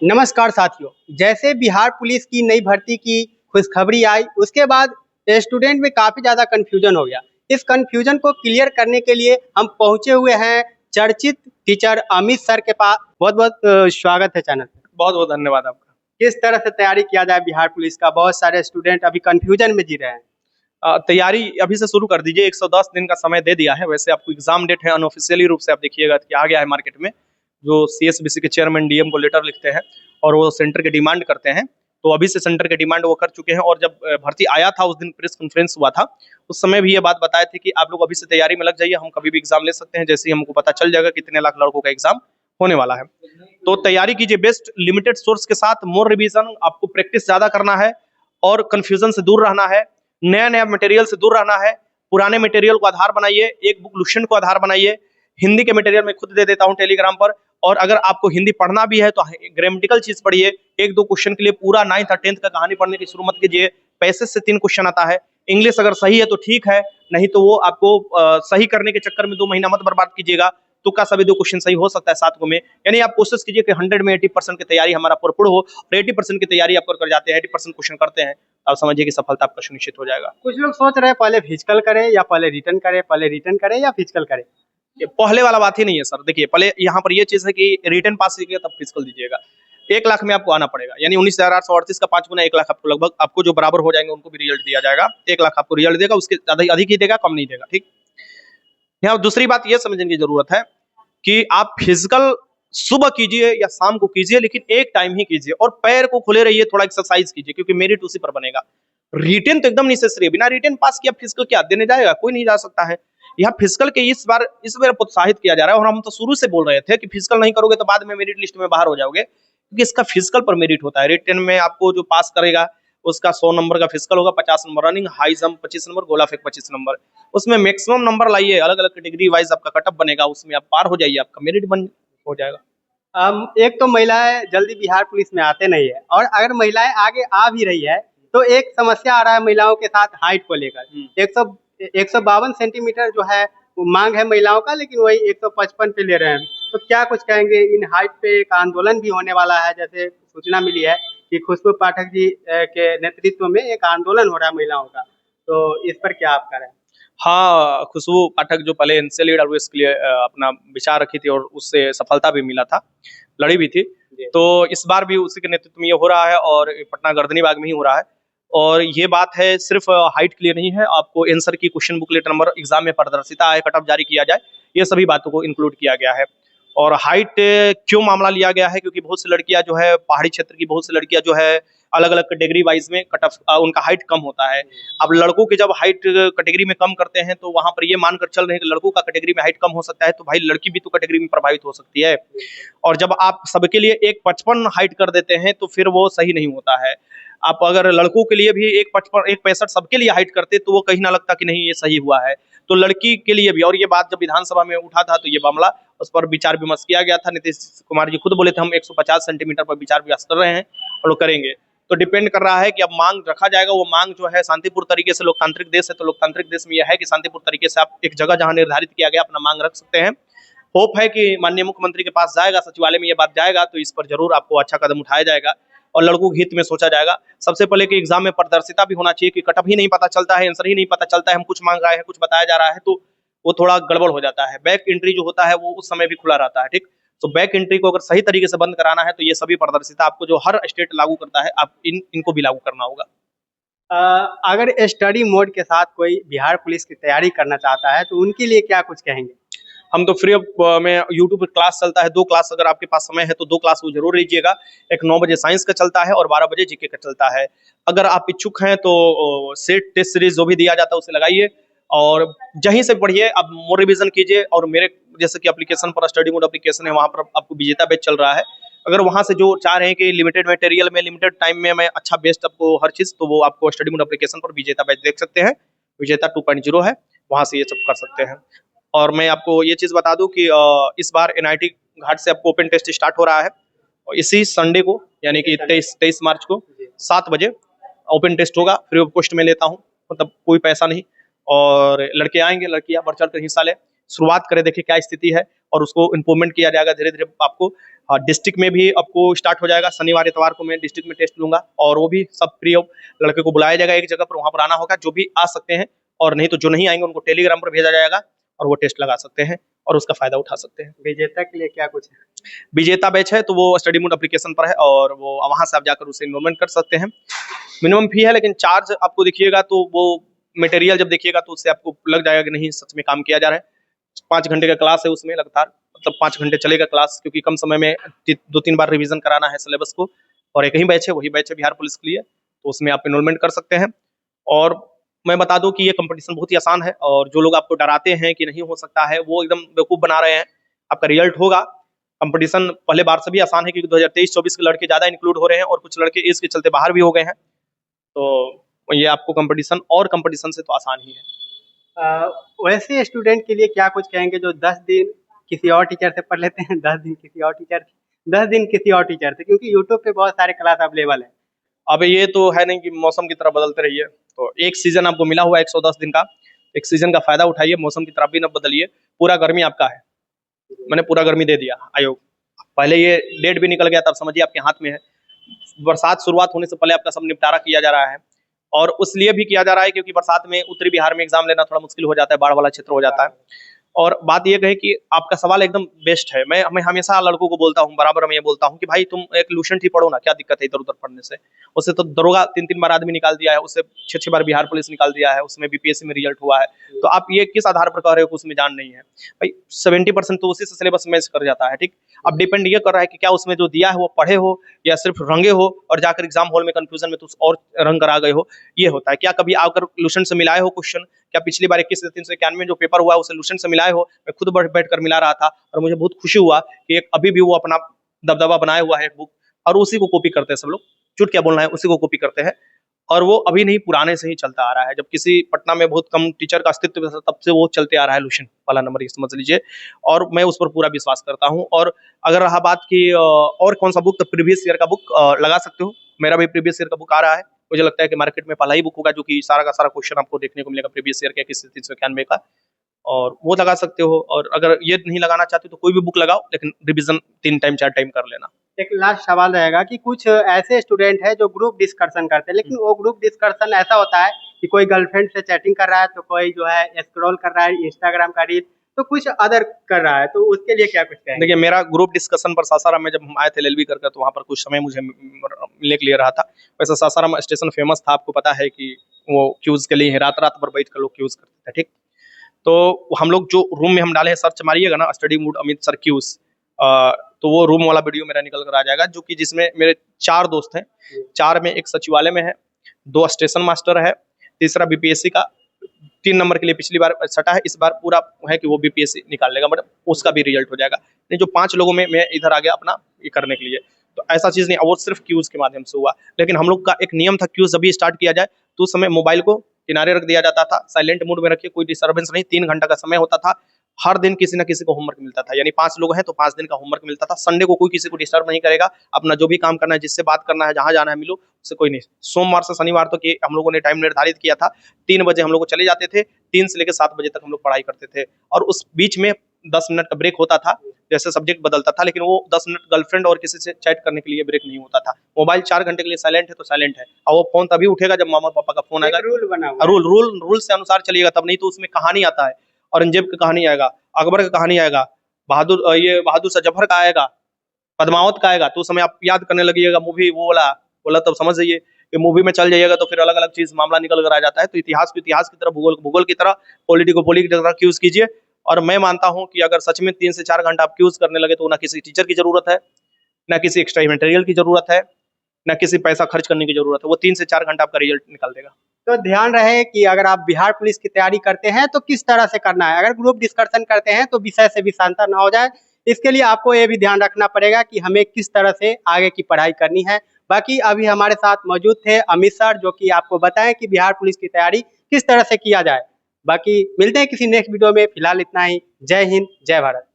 नमस्कार साथियों। जैसे बिहार पुलिस की नई भर्ती की खुशखबरी आई, उसके बाद स्टूडेंट में काफ़ी ज़्यादा कन्फ्यूजन हो गया। इस कन्फ्यूजन को क्लियर करने के लिए हम पहुंचे हुए हैं चर्चित टीचर अमित सर के पास। बहुत बहुत स्वागत है चैनल पे। बहुत बहुत धन्यवाद आपका। किस तरह से तैयारी किया जाए बिहार पुलिस का? बहुत सारे स्टूडेंट अभी कन्फ्यूजन में जी रहे हैं। तैयारी अभी से शुरू कर दीजिए। 110 दिन का समय दे दिया है। वैसे आपको एग्जाम डेट है, अनऑफिशियली रूप से आप देखिएगा कि आ गया है मार्केट में। जो सीएसबीसी के चेयरमैन डीएम को लेटर लिखते हैं और वो सेंटर के डिमांड करते हैं, तो अभी से सेंटर के डिमांड वो कर चुके हैं। और जब भर्ती आया था उस दिन प्रेस कॉन्फ्रेंस हुआ था, उस समय भी ये बात बताए थे कि आप लोग अभी से तैयारी में लग जाइए, हम कभी भी एग्जाम ले सकते हैं, जैसे ही हमको पता चल जाएगा कितने लाख लड़कों का एग्जाम होने वाला है। तो तैयारी कीजिए बेस्ट लिमिटेड सोर्स के साथ, मोर रिवीजन, आपको प्रैक्टिस ज्यादा करना है और कंफ्यूजन से दूर रहना है, नया नया मटेरियल से दूर रहना है। पुराने मटेरियल को आधार बनाइए, एक बुक लुसेंट को आधार बनाइए। हिंदी के मटेरियल मैं खुद दे देता हूं टेलीग्राम पर, और अगर आपको हिंदी पढ़ना भी है तो ग्रामेटिकल चीज पढ़िए। एक दो क्वेश्चन के लिए पूरा 9th और 10th का कहानी पढ़ने की शुरू मत कीजिए। पैसेज से 3 क्वेश्चन आता है। इंग्लिश अगर सही है तो ठीक है, नहीं तो वो आपको सही करने के चक्कर में 2 महीना मत बर्बाद कीजिएगा। तुक्का सभी 2 क्वेश्चन सही हो सकता है 7 को में। यानी आप कोशिश कीजिए कि 100 में 80% की तैयारी हमारा भरपूर हो, और 80% की तैयारी आप कर जाते हैं, 80% क्वेश्चन करते हैं, आप समझिए कि सफलता आपका सुनिश्चित हो जाएगा। कुछ लोग सोच रहे हैं पहले फिजिकल करें या पहले रिटर्न करें, पहले रिटर्न करें या फिजिकल करें। ये पहले वाला बात ही नहीं है सर। देखिए, पहले यहाँ पर ये चीज है कि रिटर्न पास कीजिएगा तब फिजिकल दीजिएगा। 1 लाख में आपको आना पड़ेगा, यानी 19,838 का 5 गुना 1 लाख आपको लगभग, आपको जो बराबर हो जाएंगे उनको भी रिजल्ट दिया जाएगा। 1 लाख आपको रिजल्ट देगा, उसके अधिक ही देगा, कम नहीं देगा। ठीक। यहाँ दूसरी बात ये समझने की जरूरत है कि आप फिजिकल सुबह कीजिए या शाम को कीजिए, लेकिन एक टाइम ही कीजिए, और पैर को खुले रहिए, थोड़ा एक्सरसाइज कीजिए, क्योंकि मेरिट उसी पर बनेगा। रिटर्न तो एकदम नेसेसरी है। बिना रिटर्न पास किया फिजिकल क्या देने जाएगा? कोई नहीं जा सकता है। यहाँ फिजिकल के इस बार प्रोत्साहित किया जा रहा है, और हम तो शुरू से बोल रहे थे कि फिजिकल नहीं करोगे तो बाद में मेरिट लिस्ट में बाहर हो जाओगे, क्योंकि इसका फिजिकल पर मेरिट होता है। रिटर्न में आपको जो पास करेगा उसका 100 नंबर का फिजिकल होगा, 50 number running, high jump 25 number, गोला फेंक 25 नंबर। उसमें मैक्सिमम नंबर लाइए, अलग अलग कैटेगरी वाइज आपका कटअप बनेगा, उसमें आप पार हो जाइए, आपका मेरिट बन हो जाएगा। एक तो महिलाएं जल्दी बिहार पुलिस में आते नहीं है, और अगर महिलाएं आगे आ भी रही है तो एक समस्या आ रहा है महिलाओं के साथ हाइट को लेकर। 152 सेंटीमीटर जो है वो मांग है महिलाओं का, लेकिन वही 155 पे ले रहे हैं। तो क्या कुछ कहेंगे? इन हाइट पे एक आंदोलन भी होने वाला है, जैसे सूचना मिली है कि खुशबू पाठक जी के नेतृत्व में एक आंदोलन हो रहा है महिलाओं का। तो इस पर क्या आप कह रहे हैं? हाँ, खुशबू पाठक जो पहले एनसीएल ईडब्ल्यूएस के लिए अपना विचार रखी थी, और उससे सफलता भी मिला था, लड़ी भी थी। तो इस बार भी उसी के नेतृत्व में ये हो रहा है, और पटना गर्दनी बाग में ही हो रहा है। और ये बात है सिर्फ हाइट के लिए नहीं है, आपको आंसर की क्वेश्चन बुकलेट नंबर एग्जाम में पारदर्शिता आए, कटअप जारी किया जाए, ये सभी बातों को इंक्लूड किया गया है। और हाइट क्यों मामला लिया गया है? क्योंकि बहुत सी लड़कियां जो है, पहाड़ी क्षेत्र की बहुत सी लड़कियां जो है, अलग अलग कैटेगरी वाइज में कटअप उनका हाइट कम होता है। अब लड़कों के जब हाइट कैटेगरी में कम करते हैं, तो वहां पर ये मानकर चल रहे हैं कि लड़कों का कैटेगरी में हाइट कम हो सकता है, तो भाई लड़की भी तो कैटेगरी में प्रभावित हो सकती है। और जब आप सबके लिए 155 हाइट कर देते हैं तो फिर वो सही नहीं होता है। आप अगर लड़कों के लिए भी 155 165 सबके लिए हाइट करते तो वो कहीं ना लगता कि नहीं ये सही हुआ है। तो लड़की के लिए भी, और ये बात जब विधानसभा में उठा था तो ये मामला, उस पर विचार विमर्श किया गया था। नीतीश कुमार जी खुद बोले थे हम 150 सेंटीमीटर पर विचार विमर्श कर रहे हैं और लोग करेंगे। तो डिपेंड कर रहा है कि अब मांग रखा जाएगा। वो मांग जो है शांतिपूर्ण तरीके से, लोकतांत्रिक देश है तो लोकतांत्रिक देश में यह है कि शांतिपूर्ण तरीके से आप एक जगह जहां निर्धारित किया गया अपना मांग रख सकते हैं। होप है कि माननीय मुख्यमंत्री के पास जाएगा, सचिवालय में ये बात जाएगा, तो इस पर जरूर आपको अच्छा कदम उठाया जाएगा और लड़कों के हित में सोचा जाएगा। सबसे पहले कि एग्जाम में पारदर्शिता भी होना चाहिए, कि कटअप ही नहीं पता चलता है, आंसर ही नहीं पता चलता है, हम कुछ मांग रहे हैं, कुछ बताया जा रहा है, तो वो थोड़ा गड़बड़ हो जाता है। बैक एंट्री जो होता है वो उस समय भी खुला रहता है। ठीक। तो बैक एंट्री को अगर सही तरीके से बंद कराना है तो ये सभी पारदर्शिता आपको जो हर स्टेट लागू करता है, आप इनको भी लागू करना होगा। अगर स्टडी मोड के साथ कोई बिहार पुलिस की तैयारी करना चाहता है तो उनके लिए क्या कुछ कहेंगे? हम तो फ्री ऑफ में यूट्यूब पर क्लास चलता है, 2 क्लास, अगर आपके पास समय है तो 2 क्लास वो जरूर लीजिएगा। एक 9 बजे साइंस का चलता है और 12 बजे जीके का चलता है। अगर आप इच्छुक हैं तो सेट टेस्ट सीरीज जो भी दिया जाता है उसे लगाइए और जहीं से पढ़िए, आप मोर रिवीजन कीजिए। और मेरे जैसे कि एप्लीकेशन पर स्टडी मोड एप्लीकेशन है, वहाँ पर आपको विजेता बैच चल रहा है। अगर वहाँ से जो चाह रहे हैं कि लिमिटेड मटेरियल में लिमिटेड टाइम में मैं अच्छा बेस्ट आपको हर चीज, तो वो आपको स्टडी मोड एप्लीकेशन पर विजेता बैच देख सकते हैं। विजेता 2.0 है, वहाँ से ये सब कर सकते हैं। और मैं आपको ये चीज बता दूं कि इस बार एनआईटी घाट से आपको ओपन टेस्ट स्टार्ट हो रहा है, और इसी संडे को यानी कि 23 मार्च को 7 बजे ओपन टेस्ट होगा। फ्री ऑफ कॉस्ट में लेता हूँ, मतलब कोई पैसा नहीं। और लड़के आएंगे, लड़कियां बढ़ चढ़ कर हिस्सा ले, शुरुआत करें, देखिए क्या स्थिति है। और उसको इम्प्रूवमेंट किया जाएगा धीरे धीरे। आपको डिस्ट्रिक्ट में भी आपको स्टार्ट हो जाएगा। शनिवार इतवार को मैं डिस्ट्रिक्ट में टेस्ट लूंगा और वो भी सब फ्री ऑफ। लड़के को बुलाया जाएगा एक जगह पर, वहां पर आना होगा। जो भी आ सकते हैं और नहीं तो जो नहीं आएंगे उनको टेलीग्राम पर भेजा जाएगा और वो टेस्ट लगा सकते हैं और उसका फायदा उठा सकते हैं। विजेता के लिए क्या कुछ है? विजेता बैच है तो वो स्टडी मूड एप्लीकेशन पर है और वो वहां से आप जाकर उसे इनरोलमेंट कर सकते हैं। मिनिमम फी है, लेकिन चार्ज आपको देखिएगा तो वो मटेरियल जब देखिएगा तो उससे आपको लग जाएगा कि नहीं सच में काम किया जा रहा है। 5 घंटे का क्लास है उसमें लगातार, मतलब 5 घंटे चलेगा क्लास, क्योंकि कम समय में 2-3 बार रिवीजन कराना है सिलेबस को। और एक ही बैच है, वही बैच है बिहार पुलिस के लिए, तो उसमें आप इनरोलमेंट कर सकते हैं। और मैं बता दूं कि ये कंपटीशन बहुत ही आसान है और जो लोग आपको डराते हैं कि नहीं हो सकता है वो एकदम बेवकूफ बना रहे हैं। आपका रिजल्ट होगा। कंपटीशन पहले बार से भी आसान है क्योंकि 2023-24 के लड़के ज्यादा इंक्लूड हो रहे हैं और कुछ लड़के एज के चलते बाहर भी हो गए हैं। तो ये आपको कंपटीशन और कंपटीशन से तो आसान ही है। वैसे स्टूडेंट के लिए क्या कुछ कहेंगे जो 10 दिन किसी और टीचर से पढ़ लेते हैं, 10 दिन किसी और टीचर से, 10 दिन किसी और टीचर से, क्योंकि यूट्यूब पे बहुत सारे क्लास अवेलेबल है। अब ये तो है नहीं कि मौसम की तरह बदलते रहिए। तो एक सीजन आपको मिला हुआ है 110 दिन का, एक सीजन का फायदा उठाइए, मौसम की तरफ भी न बदलिए। पूरा गर्मी आपका है, मैंने पूरा गर्मी दे दिया आयोग। पहले ये डेट भी निकल गया तब समझिए आपके हाथ में है। बरसात शुरुआत होने से पहले आपका सब निपटारा किया जा रहा है और उसलिए भी किया जा रहा है क्योंकि बरसात में उत्तरी बिहार में एग्जाम लेना थोड़ा मुश्किल हो जाता है, बाढ़ वाला क्षेत्र हो जाता है। और बात यह है कि आपका सवाल एकदम बेस्ट है। मैं हमेशा लड़कों को बोलता हूँ, बराबर मैं ये बोलता हूँ कि भाई तुम एक लूसेंट ही पढ़ो ना, क्या दिक्कत है इधर उधर पढ़ने से। उससे तो दरोगा 3-3 बार आदमी निकाल दिया है, उससे 6-6 बार बिहार पुलिस निकाल दिया है, उसमें बीपीएससी में रिजल्ट हुआ है। तो आप ये किस आधार पर कह रहे हो कि उसमें जान नहीं है? भाई 70% तो उसी से सिलेबस मैच कर जाता है। ठीक, अब डिपेंड ये कर रहा है कि क्या उसमें जो दिया है वो पढ़े हो या सिर्फ रंगे हो और जाकर एग्जाम हॉल में कंफ्यूजन में तो और रंग करा गए हो। ये होता है। क्या कभी आकर लूसेंट से मिलाए हो क्वेश्चन? क्या पिछली बार 21-391 जो पेपर हुआ उसे लूसेंट से मिलाए हो? मैं खुद बैठ कर मिला रहा था और मुझे बहुत खुशी हुआ कि एक अभी भी वो अपना दबदबा बनाया हुआ है एक बुक और उसी को कॉपी करते हैं सब लोग। झूठ क्या बोलना है, उसी को कॉपी करते हैं और वो अभी नहीं पुराने से ही चलता आ रहा है। जब किसी पटना में बहुत कम टीचर का अस्तित्व था तब से वो चलते आ रहा है लूसेंट वाला नंबर, ये समझ लीजिए। और मैं उस पर पूरा विश्वास करता हूँ। और अगर रहा बात की और कौन सा बुक, तो प्रीवियस ईयर का बुक लगा सकते हो। मेरा भी प्रीवियस ईयर का बुक आ रहा है। मुझे लगता है कि मार्केट में पहला ही बुक होगा जो कि सारा का सारा क्वेश्चन आपको देखने को मिलेगा प्रीवियस ईयर के 21-391 का, और वो लगा सकते हो। और अगर ये नहीं लगाना चाहते तो कोई भी बुक लगाओ, लेकिन रिवीजन 3 टाइम 4 टाइम कर लेना। एक लास्ट सवाल रहेगा कि कुछ ऐसे स्टूडेंट है जो ग्रुप डिस्कशन करते हैं, लेकिन वो ग्रुप डिस्कशन ऐसा होता है कि कोई गर्लफ्रेंड से चैटिंग कर रहा है, तो कोई जो है स्क्रॉल कर रहा है इंस्टाग्राम का रील, तो कुछ अदर कर रहा है, तो उसके लिए क्या कुछ कहेंगे? देखिए, मेरा ग्रुप डिस्कशन पर सासाराम में जब हम आए थे एलएलबी करके, तो वहाँ पर कुछ समय मुझे मिलने के लिए रहा था। वैसे सासाराम स्टेशन फेमस था, आपको पता है कि वो क्यूज के लिए रात रात भर बैठ कर लोग क्यूज करते थे। ठीक, तो हम लोग जो रूम में हम डाले हैं, सर्च मारिएगा ना स्टडी मूड अमित सर क्यूज, तो वो रूम वाला वीडियो मेरा निकल कर आ जाएगा, जो कि जिसमें मेरे 4 दोस्त हैं। 4 में एक सचिवालय में है, 2 स्टेशन मास्टर है, तीसरा बीपीएससी का 3 नंबर के लिए पिछली बार सटा है, इस बार पूरा है कि वो बीपीएससी निकाल लेगा, मतलब उसका भी रिजल्ट हो जाएगा। नहीं, जो 5 लोगों में मैं इधर आ गया अपना ये करने के लिए, तो ऐसा चीज नहीं, वो सिर्फ क्यूज के माध्यम से हुआ। लेकिन हम लोग का एक नियम था, क्यूज जब भी स्टार्ट किया जाए तो उस समय मोबाइल को किनारे रख दिया जाता था, साइलेंट मोड में रखिए, कोई डिस्टर्बेंस नहीं। 3 घंटा का समय होता था, हर दिन किसी न किसी को होमवर्क मिलता था, यानी 5 लोग हैं तो 5 दिन का होमवर्क मिलता था। संडे को कोई किसी को डिस्टर्ब नहीं करेगा, अपना जो भी काम करना है, जिससे बात करना है, जहां जाना है मिलो, उससे कोई नहीं। सोमवार से शनिवार तक ये हम लोगों ने टाइम निर्धारित किया था। 3 बजे हम लोग चले जाते थे, 3 से लेकर 7 बजे तक हम लोग पढ़ाई करते थे, और उस बीच में 10 मिनट का ब्रेक होता था, जैसे सब्जेक्ट बदलता था, लेकिन वो 10 मिनट गर्लफ्रेंड और किसी से चैट करने के लिए ब्रेक नहीं होता था। मोबाइल 4 घंटे के लिए साइलेंट है तो साइलेंट है, और वो फोन तभी उठेगा जब मामा पापा का फोन आएगा। रूल बना हुआ है। रूल से अनुसार चलिएगा, तब नहीं तो उसमें कहानी आता है, औरंगजेब की कहानी आएगा, अकबर की कहानी आएगा, बहादुर शाह जफर का आएगा, पद्मावत का आएगा, तो उस समय आप याद करने लगिएगा मूवी वो बोला तब समझ जाइए कि मूवी में चल जाइएगा तो फिर अलग अलग चीज मामला निकल कर आ जाता है। तो इतिहास को इतिहास की तरह, भूगोल को भूगोल की तरह, पॉलिटिक को पॉलिटिक की तरह क्यूज कीजिए। और मैं मानता हूं कि अगर सच में 3 से 4 घंटा आप क्यूज करने लगे तो ना किसी टीचर की जरूरत है, ना किसी एक्स्ट्रा मटेरियल की जरूरत है, ना किसी पैसा खर्च करने की जरूरत है, वो 3 से 4 घंटा आपका रिजल्ट निकाल देगा। तो ध्यान रहे कि अगर आप बिहार पुलिस की तैयारी करते हैं तो किस तरह से करना है। अगर ग्रुप डिस्कशन करते हैं तो विषय से विषांतर ना हो जाए, इसके लिए आपको ये भी ध्यान रखना पड़ेगा कि हमें किस तरह से आगे की पढ़ाई करनी है। बाकी अभी हमारे साथ मौजूद थे अमित सर, जो कि आपको बताएं कि बिहार पुलिस की तैयारी किस तरह से किया जाए। बाकी मिलते हैं किसी नेक्स्ट वीडियो में, फिलहाल इतना ही। जय हिंद, जय भारत।